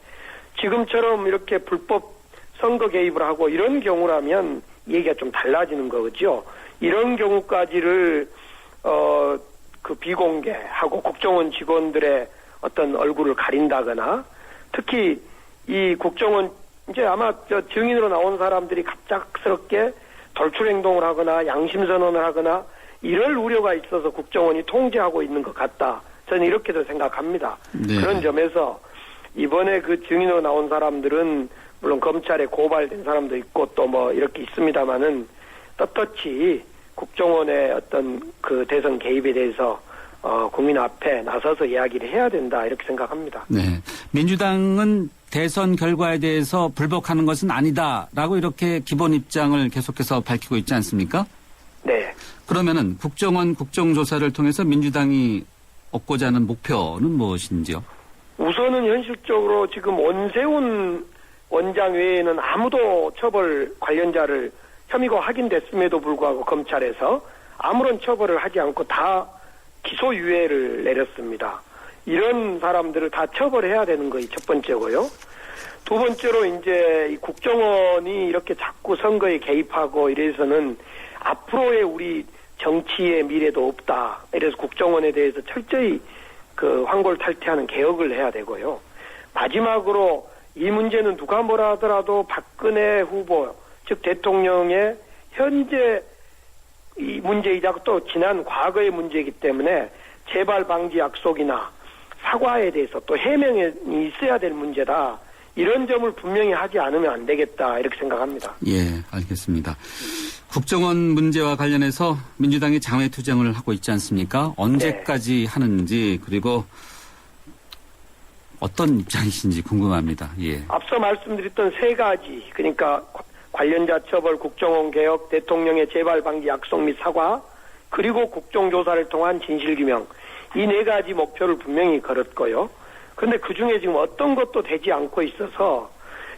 지금처럼 이렇게 불법 선거 개입을 하고 이런 경우라면 얘기가 좀 달라지는 거죠. 이런 경우까지를 그 비공개하고 국정원 직원들의 어떤 얼굴을 가린다거나 특히 이 국정원 이제 아마 증인으로 나온 사람들이 갑작스럽게 돌출 행동을 하거나 양심 선언을 하거나 이럴 우려가 있어서 국정원이 통제하고 있는 것 같다. 저는 이렇게도 생각합니다. 네. 그런 점에서 이번에 그 증인으로 나온 사람들은 물론 검찰에 고발된 사람도 있고 또 뭐 이렇게 있습니다만은 떳떳이 국정원의 어떤 그 대선 개입에 대해서 국민 앞에 나서서 이야기를 해야 된다 이렇게 생각합니다. 네, 민주당은 대선 결과에 대해서 불복하는 것은 아니다라고 이렇게 기본 입장을 계속해서 밝히고 있지 않습니까? 네. 그러면은 국정원 국정조사를 통해서 민주당이 얻고자 하는 목표는 무엇인지요? 우선은 현실적으로 지금 원세훈 원장 외에는 아무도 처벌 관련자를 혐의가 확인됐음에도 불구하고 검찰에서 아무런 처벌을 하지 않고 다 기소유예를 내렸습니다. 이런 사람들을 다 처벌해야 되는 것이 첫 번째고요. 두 번째로 이제 이 국정원이 이렇게 자꾸 선거에 개입하고 이래서는 앞으로의 우리 정치의 미래도 없다. 이래서 국정원에 대해서 철저히 그 환골탈퇴하는 개혁을 해야 되고요. 마지막으로 이 문제는 누가 뭐라 하더라도 박근혜 후보, 즉 대통령의 현재 이 문제이자 또 지난 과거의 문제이기 때문에 재발 방지 약속이나 사과에 대해서 또 해명이 있어야 될 문제다. 이런 점을 분명히 하지 않으면 안 되겠다 이렇게 생각합니다. 예, 알겠습니다. 국정원 문제와 관련해서 민주당이 장외투쟁을 하고 있지 않습니까? 언제까지 하는지 그리고 어떤 입장이신지 궁금합니다. 예. 앞서 말씀드렸던 세 가지 그러니까 관련자 처벌, 국정원 개혁, 대통령의 재발 방지 약속 및 사과 그리고 국정조사를 통한 진실규명 이 네 가지 목표를 분명히 걸었고요. 그런데 그중에 지금 어떤 것도 되지 않고 있어서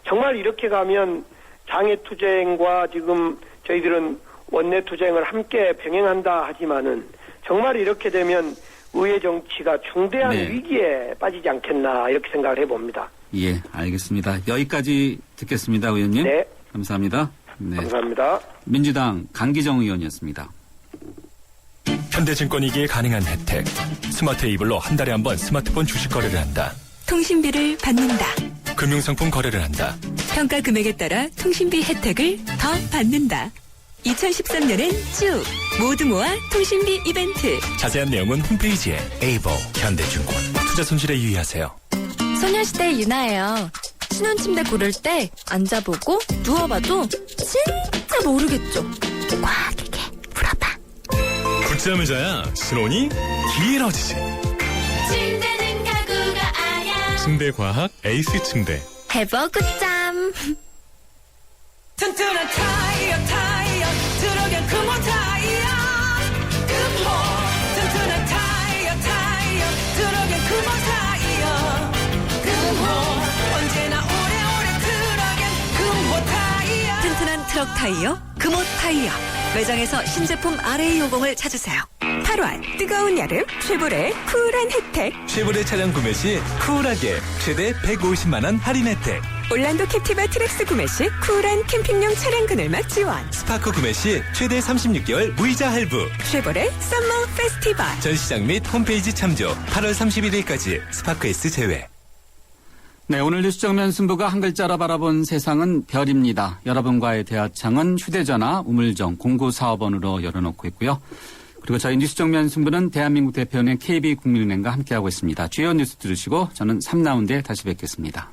정말 이렇게 가면 장애투쟁과 지금 저희들은 원내투쟁을 함께 병행한다 하지만은 정말 이렇게 되면 의회 정치가 중대한 네. 위기에 빠지지 않겠나 이렇게 생각을 해봅니다. 예, 알겠습니다. 여기까지 듣겠습니다, 의원님. 네. 감사합니다. 네. 감사합니다. 민주당 강기정 의원이었습니다. 현대증권이기에 가능한 혜택. 스마트 이블로 한 달에 한 번 스마트폰 주식 거래를 한다. 통신비를 받는다. 금융상품 거래를 한다. 평가 금액에 따라 통신비 혜택을 더 받는다. 2013년엔 쭉 모두 모아 통신비 이벤트. 자세한 내용은 홈페이지에 에이버 현대증권. 투자 손실에 유의하세요. 소녀시대 유나예요. 신혼침대 고를 때 앉아보고 누워봐도 진짜 모르겠죠. 꽉 이게 물어봐. 붙자매자야 신혼이 길어지지. 침대는 가구가 아냐. 침대과학 에이스 침대. 해버 굿잠. 튼튼한 타이어 들어간 금호 타이어 금호 튼튼한 타이어 들어간 금호 타이어 금호 언제나 오래오래 들어간 금호 타이어. 튼튼한 트럭 타이어 금호 타이어. 매장에서 신제품 RA50을 찾으세요. 8월 뜨거운 여름 쉐보레 쿨한 혜택. 쉐보레 차량 구매 시 쿨하게 최대 150만 원 할인 혜택. 올란도 캡티바 트랙스 구매 시 쿨한 캠핑용 차량 그늘막 지원. 스파크 구매 시 최대 36개월 무이자 할부. 쉐보레 썸머 페스티벌. 전시장 및 홈페이지 참조. 8월 31일까지 스파크 S 제외. 네, 오늘 뉴스 정면 승부가 한 글자로 바라본 세상은 별입니다. 여러분과의 대화창은 휴대전화 우물정 0945번으로 열어놓고 있고요. 그리고 저희 뉴스 정면 승부는 대한민국 대표은행 KB국민은행과 함께하고 있습니다. 주요 뉴스 들으시고 저는 3라운드에 다시 뵙겠습니다.